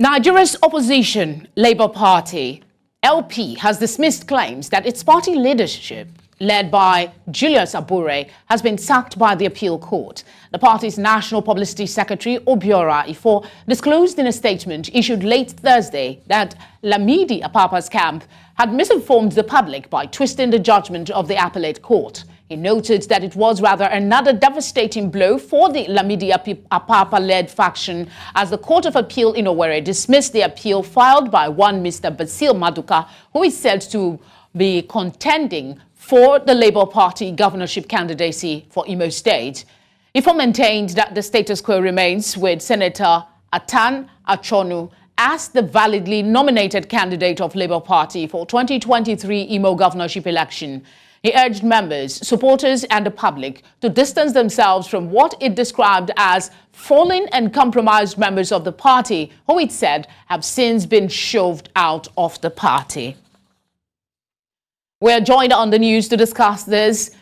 Nigeria's opposition Labour Party, LP, has dismissed claims that its party leadership, led by Julius Abure, has been sacked by the appeal court. The party's national publicity secretary, Abure, disclosed in a statement issued late Thursday that Lamidi Apapa's camp had misinformed the public by twisting the judgment of the appellate court. He noted that it was rather another devastating blow for the Lamidi Apapa-led faction as the Court of Appeal in Owerri dismissed the appeal filed by one Mr. Basil Maduka, who is said to be contending for the Labour Party governorship candidacy for Imo State. Ifo maintained that the status quo remains with Senator Atan Achonu as the validly nominated candidate of Labour Party for 2023 Imo governorship election. He urged members, supporters and the public to distance themselves from what it described as fallen and compromised members of the party, who it said have since been shoved out of the party. We are joined on the news to discuss this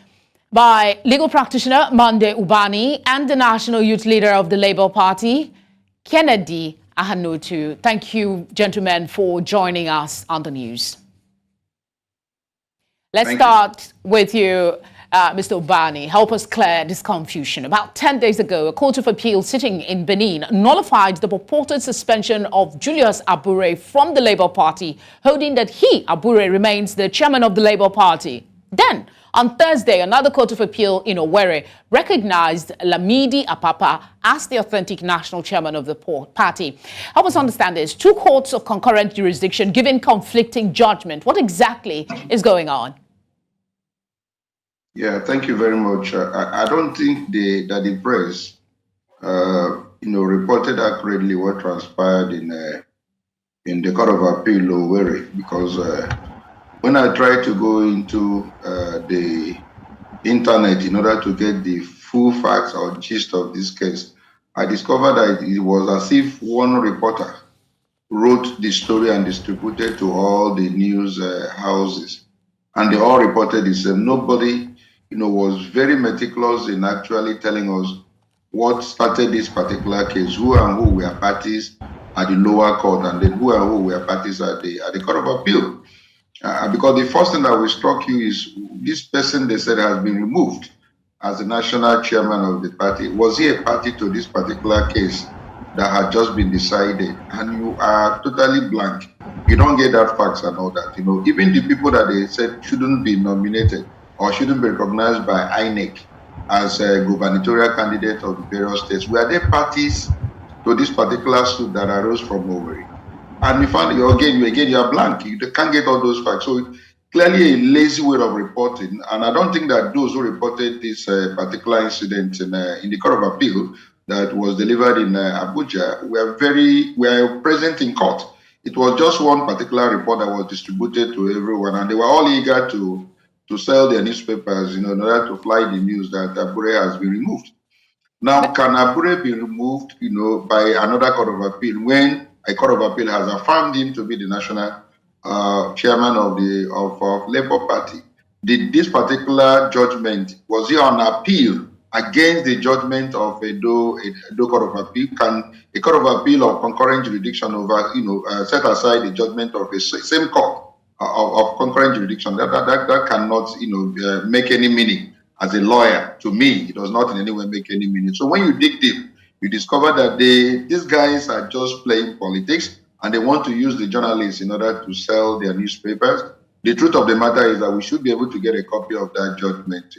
by legal practitioner Monday Ubani and the national youth leader of the Labour Party, Kennedy Ahanotu. Thank you, gentlemen, for joining us on the news. Let's start with you, Mr. Ubani. Help us clear this confusion. About 10 days ago, a court of appeal sitting in Benin nullified the purported suspension of Julius Abure from the Labour Party, holding that he, Abure, remains the chairman of the Labour Party. Then, on Thursday, another court of appeal in Owerri recognized Lamidi Apapa as the authentic national chairman of the party. Help us understand this. Two courts of concurrent jurisdiction giving conflicting judgment. What exactly is going on? Yeah, thank you very much. I don't think that the press, reported accurately what transpired in the Court of Appeal Owerri, because when I tried to go into the internet in order to get the full facts or gist of this case, I discovered that it was as if one reporter wrote the story and distributed to all the news houses, and they all reported the same. Nobody was very meticulous in actually telling us what started this particular case, who and who were parties at the lower court, and then who and who were parties at the Court of Appeal. Because the first thing that will struck you is this person, they said, has been removed as the national chairman of the party. Was he a party to this particular case that had just been decided? And you are totally blank. You don't get that facts and all that. Even the people that they said shouldn't be nominated or shouldn't be recognized by INEC as a gubernatorial candidate of the various states, were they parties to this particular suit that arose from Owerri? And you found you are blank. You can't get all those facts. So clearly a lazy way of reporting. And I don't think that those who reported this particular incident in the Court of Appeal that was delivered in Abuja were present in court. It was just one particular report that was distributed to everyone, and they were all eager to sell their newspapers, in order to fly the news that Abure has been removed. Now, can Abure be removed, by another Court of Appeal when a Court of Appeal has affirmed him to be the national chairman of Labour Party? Did this particular judgment, was he on appeal against the judgment of Edo Court of Appeal? Can a Court of Appeal of concurrent jurisdiction over, set aside the judgment of a same court of concurrent jurisdiction? That cannot, make any meaning. As a lawyer, to me, it does not in any way make any meaning. So when you dig deep, you discover that these guys are just playing politics, and they want to use the journalists in order to sell their newspapers. The truth of the matter is that we should be able to get a copy of that judgment,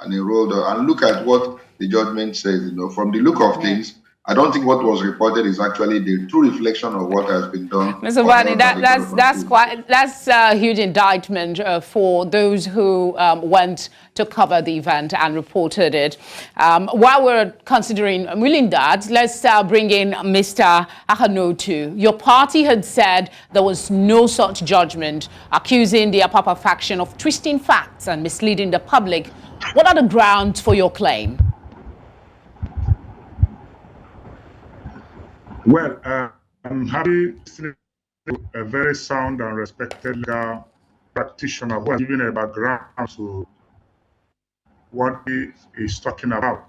and enroll and look at what the judgment says. From the look of things, I don't think what was reported is actually the true reflection of what has been done. Mr. Ubani, that's a huge indictment for those who went to cover the event and reported it. While we're considering willing that, let's bring in Mr. Ahanotu. Your party had said there was no such judgment, accusing the Apapa faction of twisting facts and misleading the public. What are the grounds for your claim? Well, I'm happy to see a very sound and respected legal practitioner who has given a background to what he is talking about.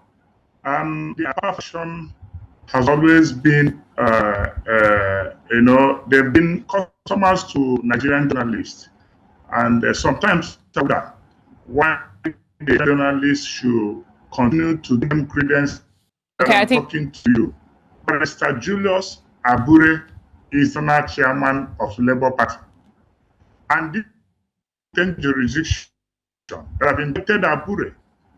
The Apapa faction has always been You know, they've been customers to Nigerian journalists, and sometimes that why the journalists should continue to give them credence. Okay, I think Talking to you, Mr. Julius Abure is the chairman of Labour Party, and this jurisdiction that have indicted Abure.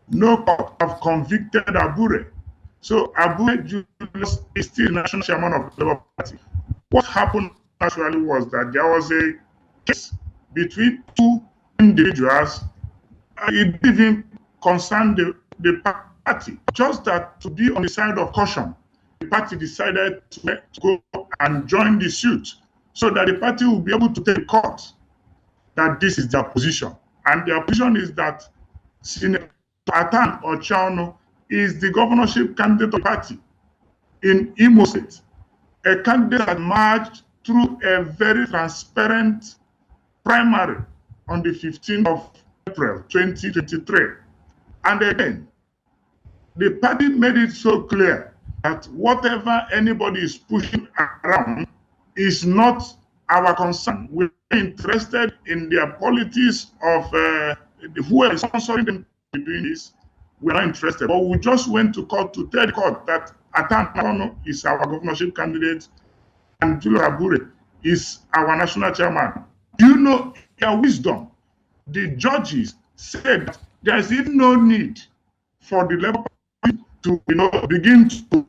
No court have convicted Abure. So Abure Julius is still national chairman of the Labour Party. What happened actually was that there was a case between two individuals. It didn't even concern the party. Just that to be on the side of caution, the party decided to go and join the suit so that the party will be able to take court that this is their position. And their position is that Senator Atan Ochaono is the governorship candidate of the party in Imo State, a candidate that marched through a very transparent primary on the 15th of April 2023. And again, the party made it so clear that whatever anybody is pushing around is not our concern. We're interested in their politics of whoever is sponsoring them doing this. We're not interested. But we just went to court to tell the court that Ahanotu is our governorship candidate and Julius Abure is our national chairman. You know, their wisdom, the judges said that there is even no need for the Labour Party to, begin to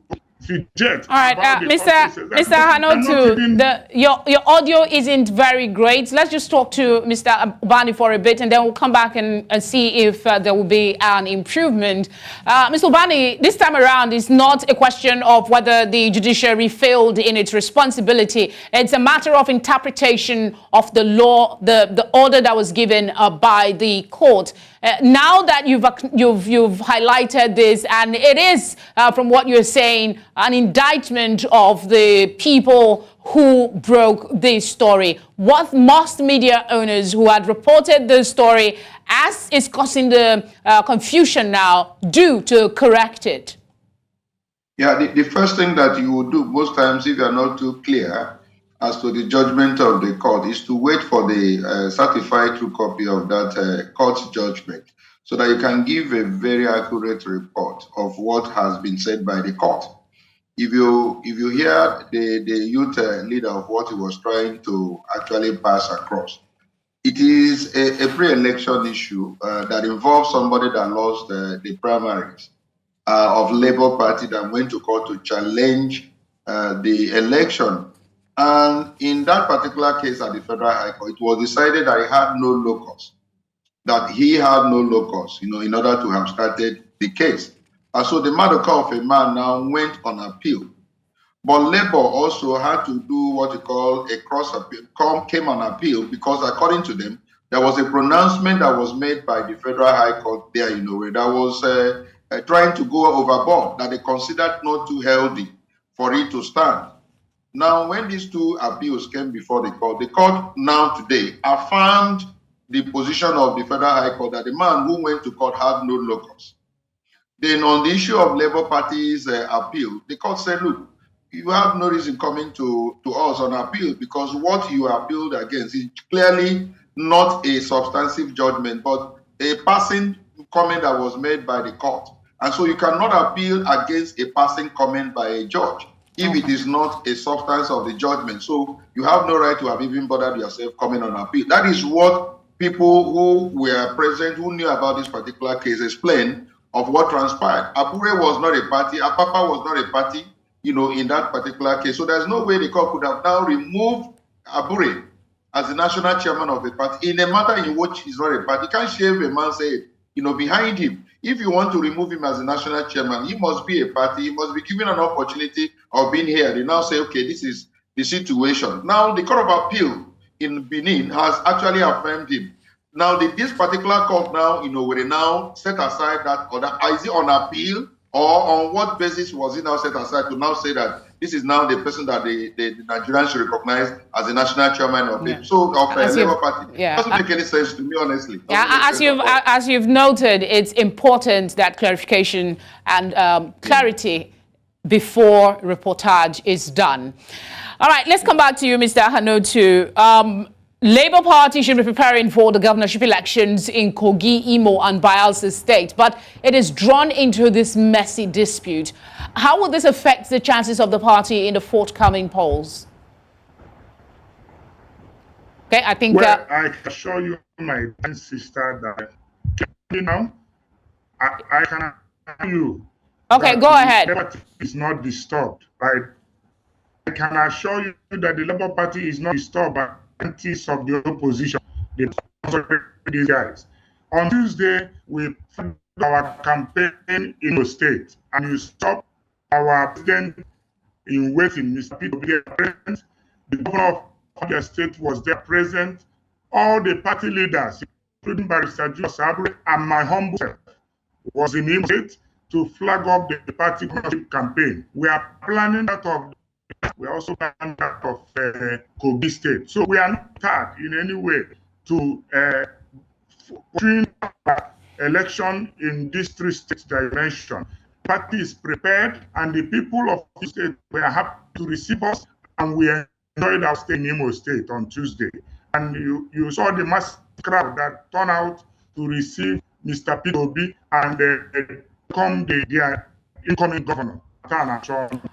reject. All right, Mr. Ahanotu, your audio isn't very great. Let's just talk to Mr. Ubani for a bit, and then we'll come back and see if there will be an improvement. Mr. Ubani, this time around is not a question of whether the judiciary failed in its responsibility. It's a matter of interpretation of the law, the order that was given by the court. Now that you've highlighted this, and it is, from what you're saying, an indictment of the people who broke this story. What must media owners who had reported this story, as is causing the confusion now, do to correct it? Yeah, the first thing that you will do most times if you are not too clear as to the judgment of the court is to wait for the certified true copy of that court's judgment so that you can give a very accurate report of what has been said by the court. If you hear the youth leader of what he was trying to actually pass across, it is a pre-election issue that involves somebody that lost the primaries of Labour Party that went to court to challenge the election. And in that particular case at the Federal High Court, it was decided that he had no locus, in order to have started the case. And so the matter of a man now went on appeal. But Labour also had to do what you call a cross appeal, came on appeal, because according to them, there was a pronouncement that was made by the Federal High Court there, that was trying to go overboard, that they considered not too healthy for it to stand. Now, when these two appeals came before the court now today affirmed the position of the Federal High Court that the man who went to court had no locus. Then on the issue of Labour Party's appeal, the court said, look, you have no reason coming to us on appeal because what you appealed against is clearly not a substantive judgment, but a passing comment that was made by the court. And so you cannot appeal against a passing comment by a judge if it is not a substance of the judgment. So you have no right to have even bothered yourself coming on appeal. That is what people who were present, who knew about this particular case, explained of what transpired. Abure was not a party, Apapa was not a party, in that particular case. So there's no way the court could have now removed Abure as the national chairman of a party in a matter in which he's not a party. You can't shave a man's head, behind him. If you want to remove him as the national chairman, he must be a party. He must be given an opportunity of being here. They now say, okay, this is the situation. Now, the Court of Appeal in Benin has actually affirmed him. Now, this particular court now, will now set aside that order. Is it on appeal, or on what basis was it now set aside to now say that this is now the person that the Nigerians should recognize as the national chairman of the Labour Party? It doesn't make any sense to me, honestly. As you've noted, it's important that clarification and clarity before reportage is done. All right, let's come back to you, Mr. Ahanotu. Labour Party should be preparing for the governorship elections in Kogi, Imo and Bayelsa State, but it is drawn into this messy dispute. How will this affect the chances of the party in the forthcoming polls? Okay, I think... Well, I can assure you, my sister, that you know, I can assure you. Okay, go ahead. The Labour Party is not disturbed, right? I can assure you that the Labour Party is not disturbed by antis of the opposition. These guys. On Tuesday, we started our campaign in the state, and you stopped our president in waiting, Mr. Peter Obi, present. The governor of the state was there present. All the party leaders, including Barrister Julius Abure and my humble self, was in Imo State to flag up the party governorship campaign. We are planning that of. We are also planning that of Kogi State. So we are not tied in any way to during election in these 3 states that I mentioned. Party is prepared, and the people of the state were happy to receive us, and we enjoyed our stay in Imo State on Tuesday. And you saw the mass crowd that turned out to receive Mr. Peter Obi and welcome the incoming governor.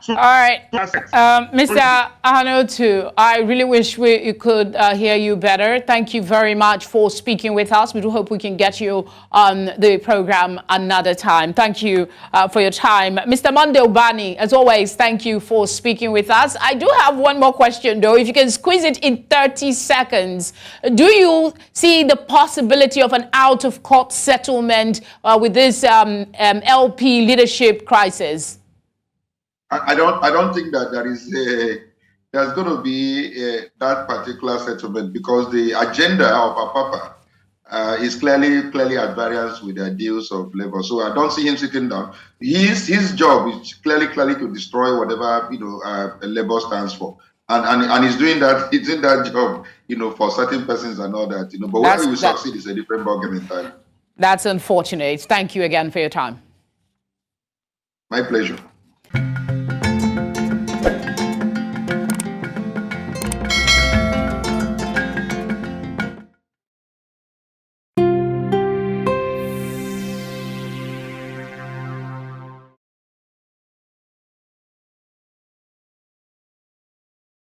So, all right, Mr. Ahanotu, I really wish we could hear you better. Thank you very much for speaking with us. We do hope we can get you on the program another time. Thank you for your time. Mr. Monday Ubani, as always, thank you for speaking with us. I do have one more question, though. If you can squeeze it in 30 seconds, do you see the possibility of an out-of-court settlement with this LP leadership crisis? I don't think that there's going to be that particular settlement, because the agenda of Apapa is clearly at variance with the ideals of Labour. So I don't see him sitting down. His job is clearly to destroy whatever Labour stands for, and he's doing that. He's in that job, for certain persons and all that. But whether he will succeed is a different ballgame entirely. That's unfortunate. Thank you again for your time. My pleasure.